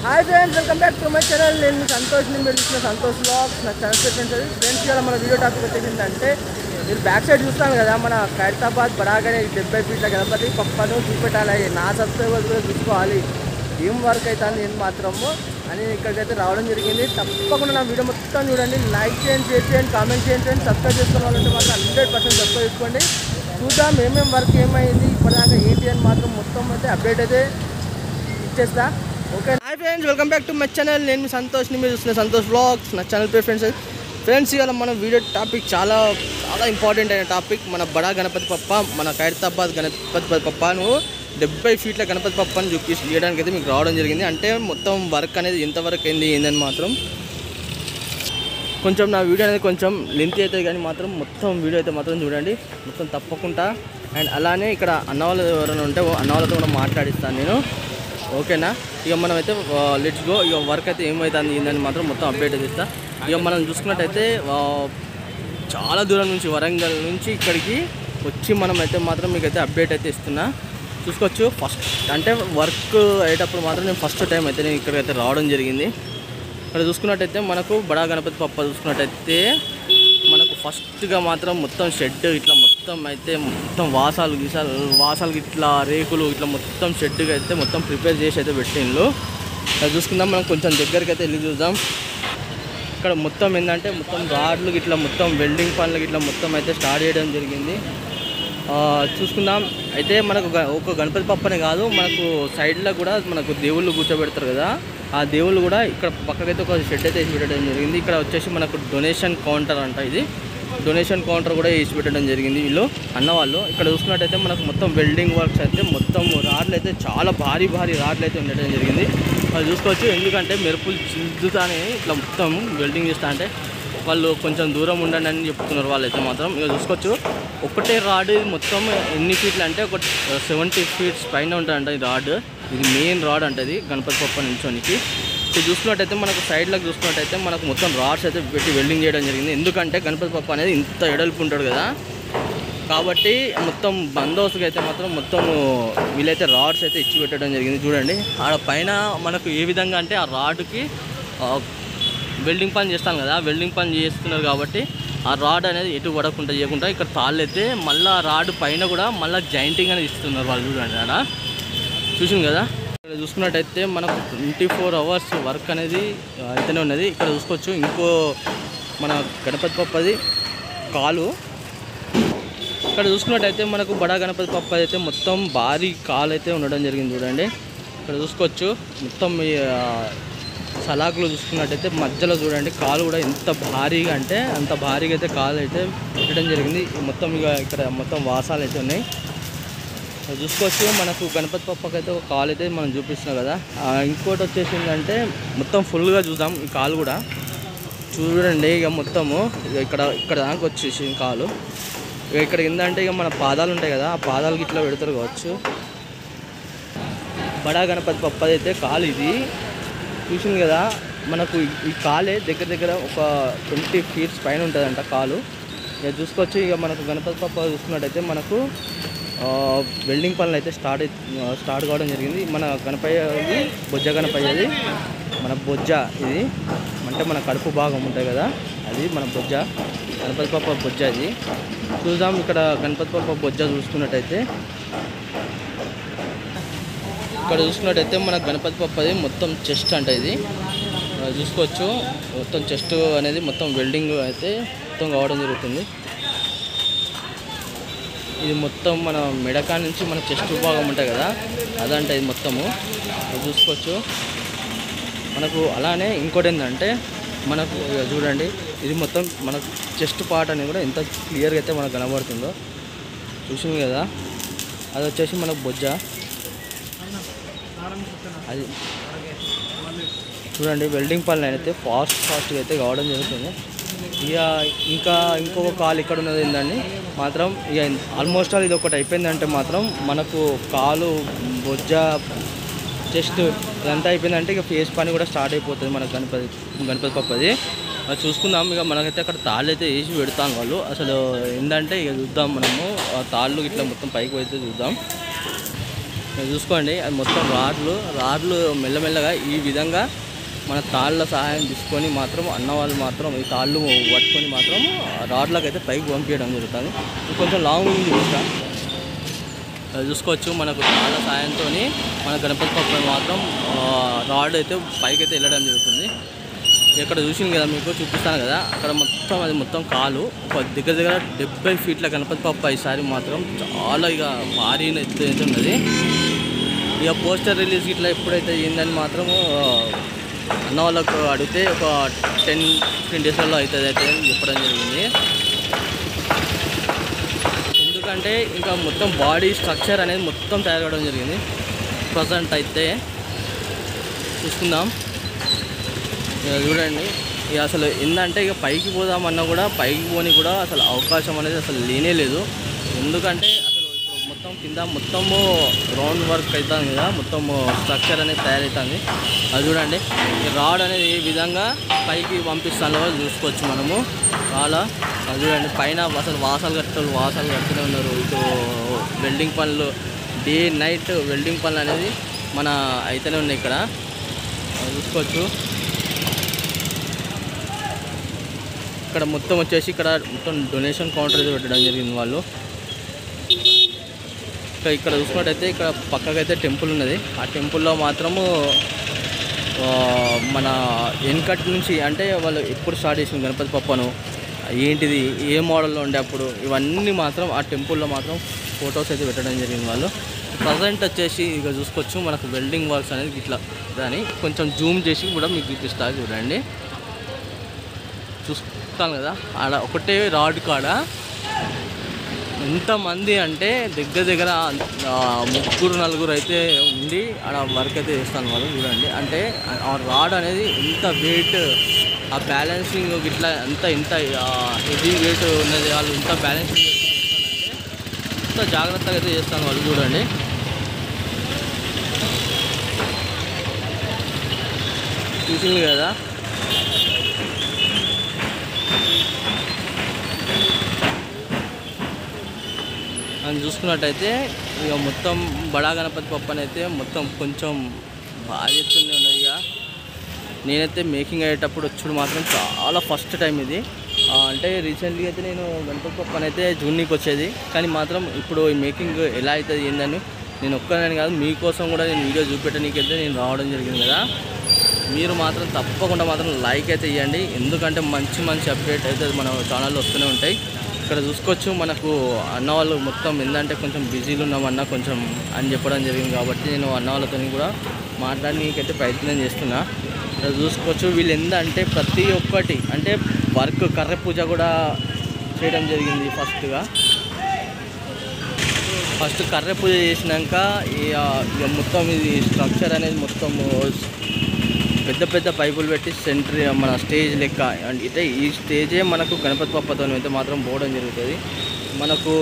Hi friends, welcome back to my channel. నేను మీ సంతోష్, మీరు చూసిన సంతోష్ వ్లాగ్స్. నా ఛానల్ ఫ్రెండ్స్ ఇవాళ మన వీడియో టాపిక్ వచ్చేసిందంటే, మీరు బ్యాక్ సైడ్ చూస్తాను కదా, మన ఖైరతాబాద్ బరాగనే 70 ఫీట్ల గణపతి పప్పను చూపెట్టాలి. నా సబ్స్క్రైబర్స్ కూడా చూసుకోవాలి ఏం వర్క్ అవుతుంది ఏం మాత్రము అని ఇక్కడికైతే రావడం జరిగింది. తప్పకుండా నా వీడియో మొత్తం చూడండి, లైక్ చేయండి, షేర్ చేయండి, కామెంట్ చేయండి ఫ్రెండ్స్. సబ్స్క్రైబ్ చేసుకున్న వాళ్ళంటే మాత్రం 100% సబ్స్క్రైబ్ చేసుకోండి. చూద్దాం ఏమేమి వర్క్ ఏమైంది ఇప్పటిదాకా ఏంటి అని మాత్రం మొత్తం అయితే అప్డేట్ అయితే ఇచ్చేస్తా. Okay hi friends, welcome back to my channel. నేను మీ సంతోష్ని, మీరు చూస్తున్న సంతోష్ వ్లాగ్స్. నా ఛానల్ పేరు ఫ్రెండ్స్ ఇవాళ మన వీడియో టాపిక్ చాలా ఇంపార్టెంట్ అయిన టాపిక్. మన బడా గణపతి పప్ప, మన ఖైరతాబాద్ గణపతి పప్పను 70 ఫీట్ల గణపతి పప్పని చూపించడానికి అయితే మీకు రావడం జరిగింది. అంటే మొత్తం వర్క్ అనేది ఎంతవరకు అయింది ఏందని మాత్రం కొంచెం నా వీడియో అనేది కొంచెం లెంత్ అవుతుంది, కానీ మాత్రం మొత్తం వీడియో అయితే మాత్రం చూడండి మొత్తం తప్పకుండా. అండ్ అలానే ఇక్కడ అన్నవాళ్ళు ఎవరైనా ఉంటే అన్నవాళ్ళతో కూడా మాట్లాడిస్తాను నేను, ఓకేనా? ఇక మనం అయితే లెట్స్ గో. ఇక వర్క్ అయితే ఏమవుతుంది ఏందని మాత్రం మొత్తం అప్డేట్ అయితే ఇస్తా. ఇక మనం చూసుకున్నట్టయితే చాలా దూరం నుంచి, వరంగల్ నుంచి ఇక్కడికి వచ్చి మనం అయితే మాత్రం మీకైతే అప్డేట్ అయితే ఇస్తున్నా. చూసుకోవచ్చు ఫస్ట్ అంటే వర్క్ అయ్యేటప్పుడు మాత్రం నేను ఫస్ట్ టైం అయితే నేను ఇక్కడికైతే రావడం జరిగింది. ఇక్కడ చూసుకున్నట్టయితే మనకు బడా గణపతి పప్ప చూసుకున్నట్టయితే మనకు ఫస్ట్గా మాత్రం మొత్తం షెడ్ ఇట్లా మొత్తం అయితే మొత్తం వాసాలు ఇట్లా రేకులు ఇట్లా మొత్తం షెడ్గా అయితే మొత్తం ప్రిపేర్ చేసి అయితే పెట్టిండ్రు. అది చూసుకుందాం, మనం కొంచెం దగ్గరికి అయితే వెళ్ళి చూద్దాం. ఇక్కడ మొత్తం ఏంటంటే మొత్తం రాడ్లు ఇట్లా మొత్తం వెల్డింగ్ పనులు ఇట్లా మొత్తం అయితే స్టార్ట్ చేయడం జరిగింది. చూసుకుందాం. అయితే మనకు ఒక గణపతి పప్పనే కాదు, మనకు సైడ్లో కూడా మనకు దేవుళ్ళు కూర్చోబెడతారు కదా, ఆ దేవుళ్ళు కూడా ఇక్కడ పక్కకైతే ఒక షెడ్ అయితే వేసి పెట్టడం జరిగింది. ఇక్కడ వచ్చేసి మనకు డొనేషన్ కౌంటర్ అంట, ఇది డొనేషన్ కౌంటర్ కూడా వేసి పెట్టడం జరిగింది వీళ్ళు అన్నవాళ్ళు. ఇక్కడ చూసుకున్నట్టయితే మనకు మొత్తం వెల్డింగ్ వర్క్స్ అయితే మొత్తం రాడ్లు అయితే చాలా భారీ రాడ్లు అయితే ఉండడం జరిగింది. అది చూసుకోవచ్చు, ఎందుకంటే మెరుపులు చిల్లుతానే ఇట్లా మొత్తం వెల్డింగ్ చేస్తా అంటే వాళ్ళు కొంచెం దూరం ఉండండి అని చెప్తున్నారు వాళ్ళు అయితే మాత్రం. ఇక చూసుకోవచ్చు ఒకటే రాడ్ మొత్తం ఎన్ని ఫీట్లు అంటే ఒక 70 ఫీట్స్ పైన ఉంటుందంట ఈ రాడ్. ఇది మెయిన్ రాడ్ అంటది గణపతి పప్ప నిల్చోనికి. ఇది చూసుకున్నట్టయితే మనకు సైడ్లకు చూసుకున్నట్టయితే మనకు మొత్తం రాడ్స్ అయితే పెట్టి వెల్డింగ్ చేయడం జరిగింది. ఎందుకంటే గణపతి పప్ప అనేది ఇంత ఎడల్పు ఉంటాడు కదా, కాబట్టి మొత్తం బందోబస్తుగా అయితే మాత్రం మొత్తం వీళ్ళైతే రాడ్స్ అయితే ఇచ్చి పెట్టడం జరిగింది. చూడండి ఆడ పైన మనకు ఏ విధంగా అంటే ఆ రాడ్కి వెల్డింగ్ పని చేస్తాను కదా, వెల్డింగ్ పని చేస్తున్నారు కాబట్టి ఆ రాడ్ అనేది ఎటు పడకుండా చేయకుండా ఇక్కడ తాళ్ళు అయితే మళ్ళీ ఆ రాడ్ పైన కూడా మళ్ళీ జాయింటింగ్ అనేది ఇస్తున్నారు వాళ్ళు. చూడండి ఆడ చూసింది కదా. ఇక్కడ చూసుకున్నట్టయితే మనకు 24 అవర్స్ వర్క్ అనేది అయితేనే ఉన్నది. ఇక్కడ చూసుకోవచ్చు ఇంకో మన గణపతి పప్పది కాలు. ఇక్కడ చూసుకున్నట్టయితే మనకు బడా గణపతి పప్ప అయితే మొత్తం భారీ కాలు అయితే ఉండడం జరిగింది. చూడండి ఇక్కడ చూసుకోవచ్చు మొత్తం సలాకులు చూసుకున్నట్టయితే మధ్యలో చూడండి కాలు కూడా ఎంత భారీగా అంటే అంత భారీగా అయితే కాలు అయితే పెట్టడం జరిగింది. మొత్తం ఇక ఇక్కడ మొత్తం వాసాలు అయితే ఉన్నాయి. చూసుకోవచ్చు మనకు గణపతి పప్పకైతే ఒక కాలు అయితే మనం చూపిస్తున్నాం కదా. ఇంకోటి వచ్చేసిందంటే మొత్తం ఫుల్గా చూద్దాం ఈ కాలు కూడా చూడండి. ఇక మొత్తము ఇక్కడ దాకా వచ్చేసి కాలు. ఇక ఇక్కడ ఏంటంటే ఇక మన పాదాలు ఉంటాయి కదా, ఆ పాదాలకి ఇట్లా పెడతారు కావచ్చు. బడా గణపతి పప్పది అయితే కాలు ఇది చూసింది కదా. మనకు ఈ కాలే దగ్గర ఒక 20 ఫీట్స్ పైన ఉంటుందంట కాలు. ఇక చూసుకోవచ్చు. ఇక మనకు గణపతి పప్ప చూసుకున్నట్టయితే మనకు వెల్డింగ్ పనులు అయితే స్టార్ట్ కావడం జరిగింది. మన గణపయ్యది బొజ్జ గణపయ్యది, మన బొజ్జ ఇది అంటే మన కడుపు భాగం ఉంటాయి కదా, అది మన బొజ్జ గణపతి పప్ప బొజ్జ. ఇది చూద్దాం. ఇక్కడ గణపతి పప్ప బొజ్జ చూసుకున్నట్టయితే ఇక్కడ చూసుకున్నట్టయితే మన గణపతి పప్పది మొత్తం చెస్ట్ అంటే ఇది చూసుకోవచ్చు. మొత్తం చెస్ట్ అనేది మొత్తం వెల్డింగ్ అయితే మొత్తం కావడం జరుగుతుంది. ఇది మొత్తం మన మెడకా నుంచి మన చెస్ట్ భాగం ఉంటాయి కదా, అదంటే ఇది మొత్తము చూసుకోవచ్చు మనకు. అలానే ఇంకోటి ఏంటంటే మనకు చూడండి ఇది మొత్తం మన చెస్ట్ పార్ట్ అనేది కూడా ఎంత క్లియర్గా అయితే మనకు కనబడుతుందో చూసింది కదా. అది వచ్చేసి మనకు బొజ్జ. అది చూడండి వెల్డింగ్ పనులు అయితే ఫాస్ట్గా అయితే కావడం జరుగుతుంది. ఇక ఇంకొక కాలు ఇక్కడ ఉన్నది ఏంటండి మాత్రం. ఇక ఆల్మోస్ట్ ఆల్ ఇది ఒకటి అయిపోయిందంటే మాత్రం మనకు కాలు బొజ్జ చెస్ట్ ఇదంతా అయిపోయిందంటే ఇక ఫేస్ పని కూడా స్టార్ట్ అయిపోతుంది మన గణపతి పప్పది. అది చూసుకుందాం. ఇక మనకైతే అక్కడ తాళ్ళు అయితే వేసి పెడతాను వాళ్ళు. అసలు ఏంటంటే ఇక చూద్దాం మనము ఆ తాళ్ళు ఇట్లా మొత్తం పైకి పోతే చూద్దాం. చూసుకోండి, అది మొత్తం రాడ్లు మెల్లమెల్లగా ఈ విధంగా మన తాళ్ళ సహాయం తీసుకొని మాత్రం అన్న వాళ్ళు మాత్రం ఈ తాళ్ళు పట్టుకొని మాత్రం రాడ్లకు అయితే పైకి పంపించడం జరుగుతుంది. కొంచెం లాంగ్ ఉంది చూస్తా, చూసుకోవచ్చు. మనకు తాళ్ళ సహాయంతో మన గణపతి పప్ప మాత్రం రాడ్ అయితే పైకి అయితే వెళ్ళడం జరుగుతుంది. ఇక్కడ చూసింది కదా, మీకు చూపిస్తాను కదా, అక్కడ మొత్తం అది మొత్తం కాలు ఒక దగ్గర 70 ఫీట్ల గణపతి పప్ప ఈసారి మాత్రం చాలా ఇక భారీ ఎత్తు అయితే ఉన్నది. ఇక పోస్టర్ రిలీజ్ ఇట్లా ఎప్పుడైతే అయిందని మాత్రము అన్న వాళ్ళకు అడిగితే ఒక 10-15 డేస్లలో అవుతుంది అయితే చెప్పడం జరిగింది. ఎందుకంటే ఇంకా మొత్తం బాడీ స్ట్రక్చర్ అనేది మొత్తం తయారు కావడం జరిగింది. ప్రజెంట్ అయితే చూసుకుందాం. చూడండి, ఇక అసలు ఏంటంటే ఇక పైకి పోదామన్నా కూడా పైకి పోని కూడా అసలు అవకాశం అనేది అసలు లేనే లేదు. ఎందుకంటే అసలు ఇప్పుడు మొత్తం కింద మొత్తము గ్రౌండ్ వర్క్ అవుతుంది కదా, మొత్తము స్ట్రక్చర్ అనేది తయారవుతుంది. అది చూడండి, ఈ రాడ్ అనేది ఏ విధంగా పైకి పంపిస్తానో చూసుకోవచ్చు మనము. చాలా అది చూడండి, పైన అసలు వాసాలు కడుతూనే ఉన్నారు. ఇటు వెల్డింగ్ పనులు డే నైట్ వెల్డింగ్ పనులు అనేది మన అయితేనే ఉన్నాయి. ఇక్కడ చూసుకోవచ్చు. ఇక్కడ మొత్తం వచ్చేసి ఇక్కడ మొత్తం డొనేషన్ కౌంటర్ అయితే పెట్టడం జరిగింది వాళ్ళు. ఇక్కడ చూసుకున్నట్టయితే ఇక్కడ పక్కకైతే టెంపుల్ ఉన్నది. ఆ టెంపుల్లో మాత్రము మన వెనకటి నుంచి అంటే వాళ్ళు ఎప్పుడు స్టార్ట్ చేసిన గణపతి పప్పను ఏంటిది, ఏ మోడల్లో ఉండే అప్పుడు, ఇవన్నీ మాత్రం ఆ టెంపుల్లో మాత్రం ఫొటోస్ అయితే పెట్టడం జరిగింది వాళ్ళు. ప్రజెంట్ వచ్చేసి ఇక చూసుకోవచ్చు మనకు వెల్డింగ్ వర్క్స్ అనేది ఇట్లా దాన్ని కొంచెం జూమ్ చేసి కూడా మీకు చూపిస్తా. చూడండి, చూస్తాను కదా, ఆడ ఒకటే రాడ్ కాడ ఎంతమంది అంటే దగ్గర 3-4 అయితే ఉండి ఆడ వర్క్ అయితే చేస్తాను వాళ్ళు. చూడండి, అంటే ఆ రాడ్ అనేది ఎంత వెయిట్, ఆ బ్యాలెన్సింగ్ ఇట్లా ఇంత హెవీ వెయిట్ ఉన్నది. వాళ్ళు ఇంత బ్యాలెన్సింగ్ చేస్తానంటే ఇంత జాగ్రత్తగా అయితే చేస్తాను వాళ్ళు. చూడండి, చూసింది కదా. అని చూసుకున్నట్టయితే ఇక మొత్తం బడా గణపతి పప్పని అయితే మొత్తం కొంచెం బాగా ఎత్తునే ఉన్నది. ఇక నేనైతే మేకింగ్ అయ్యేటప్పుడు వచ్చుడు మాత్రం చాలా ఫస్ట్ టైం ఇది. అంటే రీసెంట్లీ అయితే నేను గణపతి పప్పని అయితే జూన్కి వచ్చేది, కానీ మాత్రం ఇప్పుడు ఈ మేకింగ్ ఎలా అవుతుంది ఏందని నేను ఒక్కనే కాదు మీకోసం కూడా నేను వీడియో చూపెట్టడానికైతే నేను రావడం జరిగింది కదా. మీరు మాత్రం తప్పకుండా మాత్రం లైక్ అయితే ఇవ్వండి, ఎందుకంటే మంచి అప్డేట్ అయితే మన ఛానల్లో వస్తూనే ఉంటాయి. ఇక్కడ చూసుకోవచ్చు మనకు అన్న వాళ్ళు మొత్తం ఏంటంటే కొంచెం బిజీలు ఉన్నామన్నా కొంచెం అని చెప్పడం జరిగింది కాబట్టి నేను అన్న వాళ్ళతో కూడా మాట్లాడడానికైతే ప్రయత్నం చేస్తున్నా. ఇక్కడ చూసుకోవచ్చు వీళ్ళు ఏంటంటే ప్రతి ఒక్కటి అంటే వర్క్ కర్ర పూజ కూడా చేయడం జరిగింది. ఫస్ట్ కర్ర పూజ చేసినాక ఇక మొత్తం ఇది స్ట్రక్చర్ అనేది మొత్తం పెద్ద పైపులు పెట్టి సెంటర్ మన స్టేజ్ లెక్క అంటే ఈ స్టేజే మనకు గణపతి పప్పతో అయితే మాత్రం పోవడం జరుగుతుంది. మనకు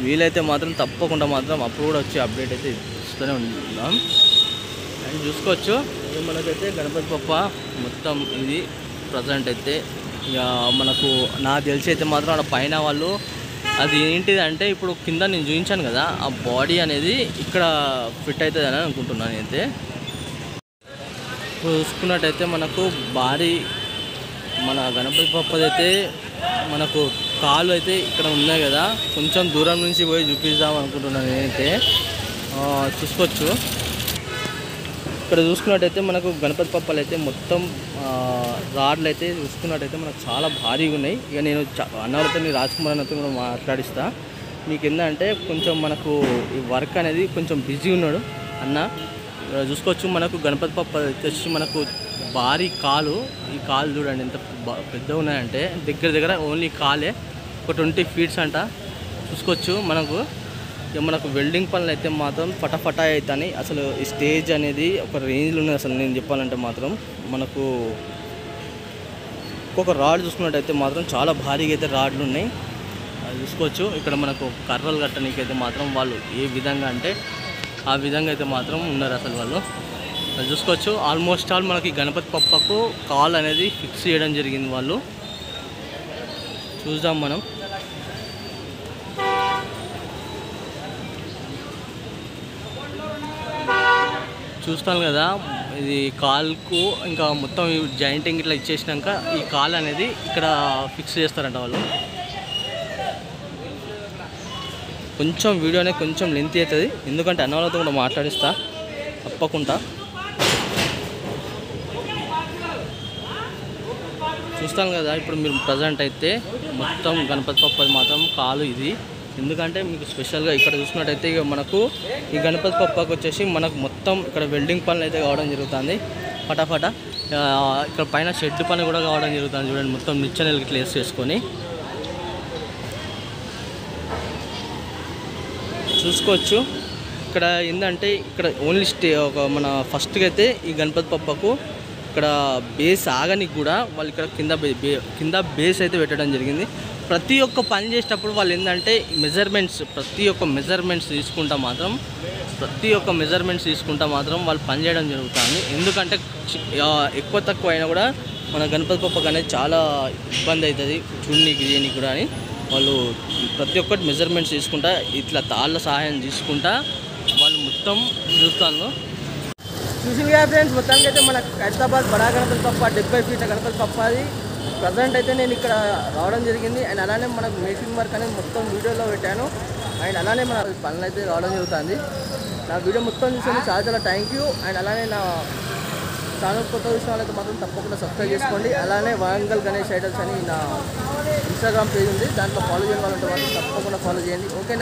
వీలైతే మాత్రం తప్పకుండా మాత్రం అప్పుడు కూడా వచ్చి అప్డేట్ అయితే ఇస్తూనే ఉంటాం. అండ్ చూసుకోవచ్చు మనకైతే గణపతి పప్ప మొత్తం ఇది ప్రజెంట్ అయితే ఇక మనకు నాకు తెలిసి అయితే మాత్రం అక్కడ పైన వాళ్ళు అది ఏంటిది అంటే ఇప్పుడు కింద నేను చూపించాను కదా, ఆ బాడీ అనేది ఇక్కడ ఫిట్ అవుతుంది అని అనుకుంటున్నాను అయితే. చూసుకున్నట్టయితే మనకు భారీ మన గణపతి పప్పదైతే మనకు కాళ్ళు అయితే ఇక్కడ ఉన్నాయి కదా, కొంచెం దూరం నుంచి పోయి చూపిద్దాం అనుకుంటున్నాను నేనైతే. చూసుకోవచ్చు ఇక్కడ చూసుకున్నట్టయితే మనకు గణపతి పప్పలు అయితే మొత్తం రాడ్లు అయితే చూసుకున్నట్టయితే మనకు చాలా భారీగా ఉన్నాయి. ఇక నేను అన్నవాళ్ళతో రాజ్కుమార్ అన్నతో కూడా మాట్లాడిస్తా. మీకు ఏంటంటే కొంచెం మనకు ఈ వర్క్ అనేది కొంచెం బిజీ ఉన్నాడు అన్న. చూసుకోవచ్చు మనకు గణపతి పప్ప వచ్చి మనకు భారీ కాలు, ఈ కాలు చూడండి ఎంత పెద్దగా ఉన్నాయంటే దగ్గర ఓన్లీ కాలే ఒక 20 ఫీట్స్ అంట. చూసుకోవచ్చు మనకు వెల్డింగ్ పనులు అయితే మాత్రం ఫటాఫటా అవుతాయి. అసలు ఈ స్టేజ్ అనేది ఒక రేంజ్లో ఉన్నది. అసలు నేను చెప్పాలంటే మాత్రం మనకు ఒక్కొక్క రాడ్ చూసుకున్నట్టయితే మాత్రం చాలా భారీగా అయితే రాడ్లు ఉన్నాయి. అది చూసుకోవచ్చు. ఇక్కడ మనకు కర్రలు కట్టడానికి అయితే మాత్రం వాళ్ళు ఏ విధంగా అంటే ఆ విధంగా అయితే మాత్రం ఉన్నారు అసలు వాళ్ళు. అది చూసుకోవచ్చు. ఆల్మోస్ట్ ఆల్ మనకి గణపతి పప్పకు కాల్ అనేది ఫిక్స్ చేయడం జరిగింది వాళ్ళు. చూద్దాం మనం. చూస్తాను కదా, ఇది కాల్కు ఇంకా మొత్తం జాయింటింగ్ ఇట్లా ఇచ్చేసినాక ఈ కాల్ అనేది ఇక్కడ ఫిక్స్ చేస్తారంట వాళ్ళు. కొంచెం వీడియో అనేది కొంచెం లెంత్ అవుతుంది, ఎందుకంటే అన్న వాళ్ళతో కూడా మాట్లాడిస్తా తప్పకుండా. చూస్తాను కదా ఇప్పుడు మీరు ప్రజెంట్ అయితే మొత్తం గణపతి పప్పది మాత్రం కాలు ఇది. ఎందుకంటే మీకు స్పెషల్గా ఇక్కడ చూసినట్టయితే ఇక మనకు ఈ గణపతి పప్పకు వచ్చేసి మనకు మొత్తం ఇక్కడ వెల్డింగ్ పనులు అయితే కావడం జరుగుతుంది ఫటాఫట. ఇక్కడ పైన షెడ్ పని కూడా కావడం జరుగుతుంది చూడండి, మొత్తం నిచ్చెనలు ఇట్లా వేసి చేసుకొని చూసుకోవచ్చు. ఇక్కడ ఏంటంటే ఇక్కడ ఓన్లీ మన ఫస్ట్గా అయితే ఈ గణపతి పప్పకు ఇక్కడ బేస్ ఆగనికి కూడా వాళ్ళు ఇక్కడ కింద బేస్ అయితే పెట్టడం జరిగింది. ప్రతి ఒక్క పని చేసేటప్పుడు వాళ్ళు ఏంటంటే ప్రతి ఒక్క మెజర్మెంట్స్ తీసుకుంటా మాత్రం వాళ్ళు పని చేయడం జరుగుతుంది. ఎందుకంటే ఎక్కువ తక్కువ అయినా కూడా మన గణపతి పప్పకు అనేది చాలా ఇబ్బంది అవుతుంది చూడనీకి చేయనీకి కూడా అని వాళ్ళు ప్రతి ఒక్కటి మెజర్మెంట్స్ తీసుకుంటా ఇట్లా తాళ్ళ సహాయం తీసుకుంటా వాళ్ళు మొత్తం చూస్తాను. చూసింది కదా ఫ్రెండ్స్, మొత్తానికి అయితే మన హైదరాబాద్ బడా గణపతి పప్ప 70 ఫీట్ల గణపతి పప్ప అది ప్రజెంట్ అయితే నేను ఇక్కడ రావడం జరిగింది. అండ్ అలానే మనకు మేకింగ్ వర్క్ అనేది మొత్తం వీడియోలో పెట్టాను. అండ్ అలానే మన పనులు అయితే రావడం జరుగుతుంది. నా వీడియో మొత్తం చూసాను, చాలా చాలా థ్యాంక్ యూ. అండ్ అలానే నా ఛానల్ కొత్త చూసిన వాళ్ళైతే మాత్రం తప్పకుండా సబ్స్క్రైబ్ చేసుకోండి. అలానే వరంగల్ గణేష్ ఐడల్స్ అని నా ఇన్స్టాగ్రామ్ పేజ్ ఉంది, దాంట్లో ఫాలో చేయని వాళ్ళంటే మాత్రం తప్పకుండా ఫాలో చేయండి. ఓకే.